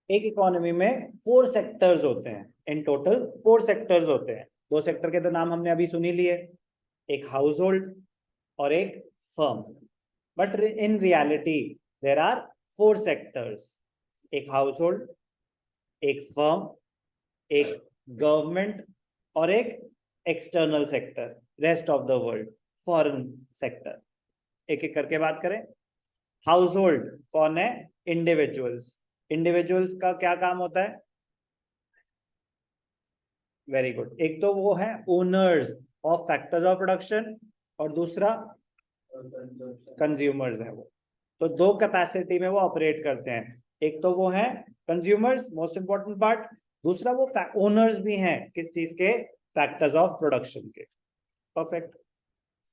एक इकोनॉमी में 4 सेक्टर्स होते हैं, इन टोटल 4 सेक्टर्स होते हैं। 2 सेक्टर के तो नाम हमने अभी सुनी लिए, एक हाउस होल्ड और एक firm. But in reality there are 4 sectors, एक हाउस होल्ड, एक फर्म, एक गवर्नमेंट और एक external sector, rest of the world, foreign sector. एक एक करके बात करें। हाउस होल्ड कौन है? इंडिविजुअल्स। इंडिविजुअल्स का क्या काम होता है? Very good. एक तो वो है owners of factors of production और दूसरा कंज्यूमर्स है वो। तो 2 कैपेसिटी में वो ऑपरेट करते हैं। एक तो वो है कंज्यूमर्स, मोस्ट इंपॉर्टेंट पार्ट। दूसरा वो ओनर्स भी हैं, किस चीज के? फैक्टर्स ऑफ प्रोडक्शन के। परफेक्ट।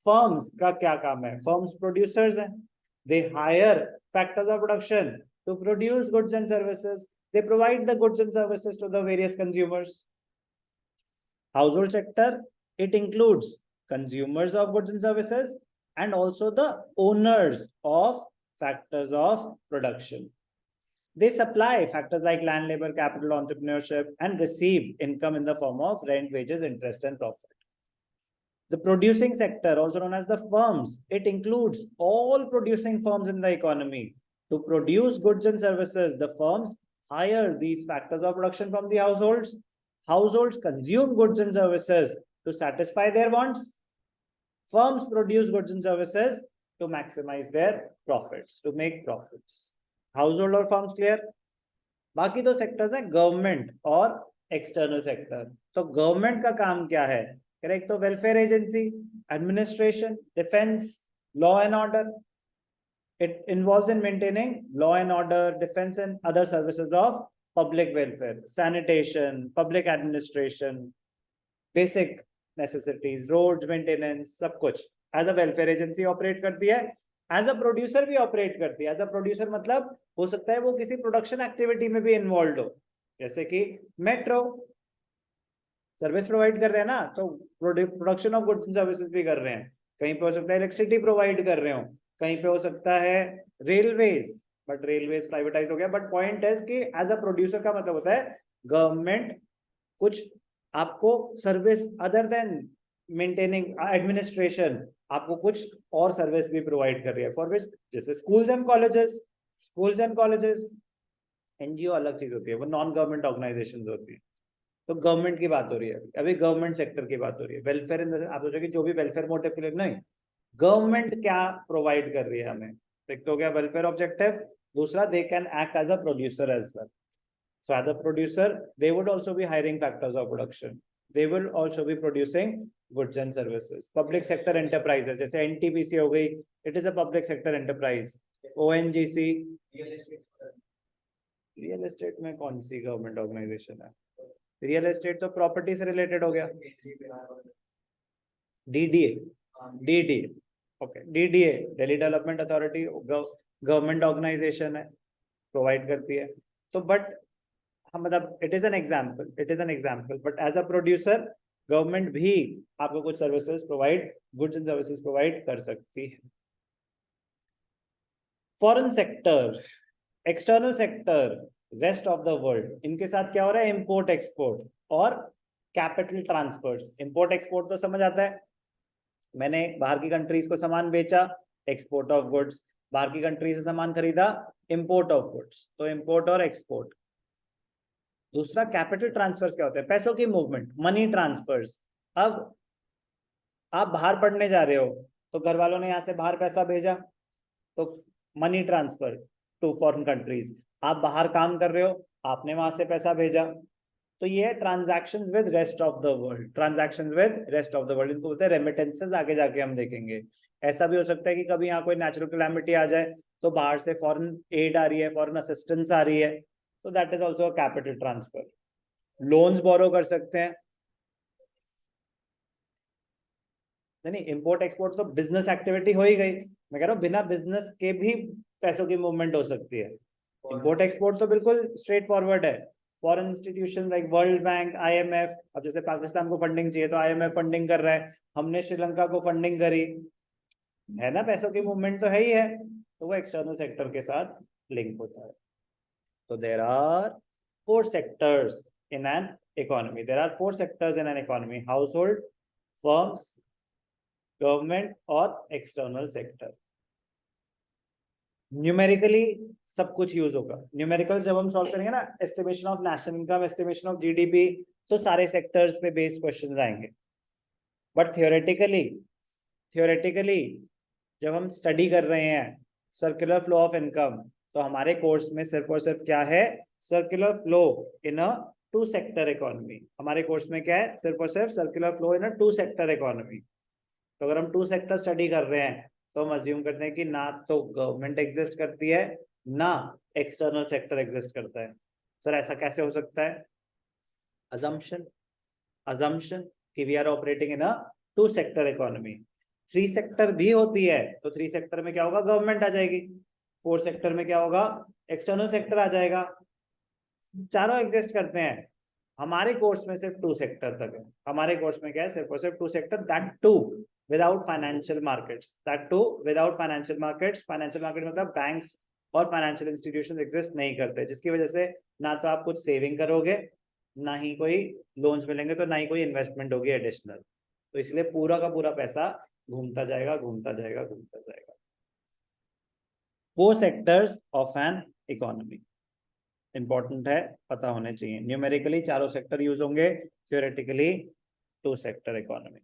फर्म्स का क्या काम है? फर्म्स प्रोड्यूसर्स हैं। They hire factors of production to produce goods and services. They provide the goods and services to the various consumers. Household sector, it includes consumers of goods and services and also the owners of factors of production. They supply factors like land, labor, capital, entrepreneurship, and receive income in the form of rent, wages, interest, and profit. The producing sector, also known as the firms, it includes all producing firms in the economy. To produce goods and services, the firms hire these factors of production from the households. Households consume goods and services to satisfy their wants. Firms produce goods and services to maximize their profits, to make profits. Household और firms clear? बाकी 2 sectors हैं, government और external sector. तो government का काम क्या है? Correct. तो welfare agency, administration, defence, law and order. It involves in maintaining law and order, defense and other services of public welfare, sanitation, public administration, basic necessities, roads maintenance, सब कुछ as a welfare agency operate करती है। As a producer भी operate करती है। As a producer मतलब हो सकता है वो किसी प्रोडक्शन एक्टिविटी में भी इन्वॉल्व हो, जैसे कि मेट्रो सर्विस प्रोवाइड कर रहे हैं ना, तो production of goods and services भी कर रहे हैं। कहीं पे हो सकता है इलेक्ट्रिसिटी प्रोवाइड कर रहे हो, कहीं पे हो सकता है रेलवेज, बट रेलवेज प्राइवेटाइज हो गया। बट पॉइंट है कि एज अ प्रोड्यूसर का मतलब होता है गवर्नमेंट कुछ आपको service other than maintaining administration, आपको कुछ और सर्विस भी प्रोवाइड कर रही है, फॉर विच जैसे schools and colleges. Schools and colleges NGO अलग चीज होती है, वो नॉन गवर्नमेंट ऑर्गेनाइजेशन होती है। तो गवर्नमेंट की बात हो रही है अभी, गवर्नमेंट सेक्टर की बात हो रही है। वेलफेयर इन द, आप सोचोगे जो भी वेलफेयर मोटिव के लिए नहीं, गवर्नमेंट क्या प्रोवाइड कर रही है हमें। एक तो हो गया वेलफेयर ऑब्जेक्टिव, दूसरा they can act as a producer as well. So as a producer, they would also be hiring factors of production. They will also be producing goods and services. Public sector enterprises, जैसे NTPC हो गई, it is a public sector enterprise. ONGC, real estate में कौन सी government organisation है? Real estate तो property से related हो गया। DDA, DDA, okay, DDA Delhi development authority government organisation है, प्रोवाइड करती है। तो बट मतलब it is an example, it is an example, but as a producer government भी आपको कुछ services provide, goods and services provide कर सकती है। Foreign sector, external sector, rest of the world, इनके साथ क्या हो रहा है? इंपोर्ट एक्सपोर्ट और कैपिटल ट्रांसफर्स। इंपोर्ट एक्सपोर्ट तो समझ आता है, मैंने बाहर की कंट्रीज को सामान बेचा, एक्सपोर्ट ऑफ गुड्स, बाहर की कंट्री से सामान खरीदा, इंपोर्ट ऑफ गुड्स, तो इंपोर्ट और एक्सपोर्ट। दूसरा कैपिटल ट्रांसफर्स क्या होता है? पैसों की मूवमेंट, मनी ट्रांसफर्स। अब आप बाहर पढ़ने जा रहे हो तो घर वालों ने यहाँ से बाहर पैसा भेजा, तो money transfer to foreign countries. आप बाहर काम कर रहे हो, आपने वहां से पैसा भेजा, तो ये है transactions with rest of the world. Transactions with rest of the world, इनको बोलते हैं रेमिटेंसेस। आगे जाके हम देखेंगे। ऐसा भी हो सकता है कि कभी यहाँ कोई नेचुरल कैलेमिटी आ जाए तो बाहर से फॉरेन एड आ रही है, फॉरेन असिस्टेंस आ रही है, तो that is also capital transfer. Loans borrow कर सकते हैं, नहीं इंपोर्ट एक्सपोर्ट तो बिजनेस एक्टिविटी हो ही गई। मैं कह रहा हूँ बिना बिजनेस के भी पैसों की मूवमेंट हो सकती है। इंपोर्ट एक्सपोर्ट तो बिल्कुल स्ट्रेट फॉरवर्ड है। Foreign institution like world bank, IMF, अब जैसे पाकिस्तान को फंडिंग चाहिए तो IMF फंडिंग कर रहा है, हमने श्रीलंका को फंडिंग करी, है ना, पैसों की मूवमेंट तो है ही है, तो वो एक्सटर्नल सेक्टर के साथ लिंक होता है। तो देर are 4 sectors in an economy. There are 4 sectors in an economy: household, firms, government और एक्सटर्नल सेक्टर. न्यूमेरिकली सब कुछ यूज होगा. न्यूमेरिकल जब हम सॉल्व करेंगे ना, estimation of national income, estimation of GDP, तो सारे सेक्टर्स पे बेस्ड क्वेश्चंस आएंगे. बट थियोरेटिकली जब हम स्टडी कर रहे हैं सर्कुलर फ्लो ऑफ इनकम, तो हमारे कोर्स में सिर्फ और सिर्फ क्या है, circular flow in a 2 sector economy. हमारे कोर्स में क्या है, सिर्फ और सिर्फ circular flow in a 2 sector economy. तो अगर हम 2 sector स्टडी कर रहे हैं तो हम अज्यूम करते हैं कि ना तो गवर्नमेंट एग्जिस्ट करती है, ना एक्सटर्नल सेक्टर एग्जिस्ट करता है. सर ऐसा कैसे हो सकता है? अजम्पशन कि we are operating in a 2 sector economy. 3 sector भी होती है तो 3 sector में क्या होगा, गवर्नमेंट आ जाएगी. 4 sector में क्या होगा, एक्सटर्नल सेक्टर आ जाएगा. चारों एग्जिस्ट करते हैं. हमारे कोर्स में सिर्फ 2 sector तक है. हमारे कोर्स में क्या है, सिर्फ और सिर्फ 2 sector, that too without financial markets. Financial market मतलब बैंक्स और फाइनेंशियल इंस्टीट्यूशन एग्जिस्ट नहीं करते, जिसकी वजह से ना तो आप कुछ सेविंग करोगे, ना ही कोई लोन्स मिलेंगे, तो ना ही कोई इन्वेस्टमेंट होगी एडिशनल. तो इसलिए पूरा का पूरा पैसा घूमता जाएगा. 4 sectors of an economy important है, पता होने चाहिए. न्यूमेरिकली चारों सेक्टर यूज होंगे, थियोरेटिकली 2 sector इकोनॉमी.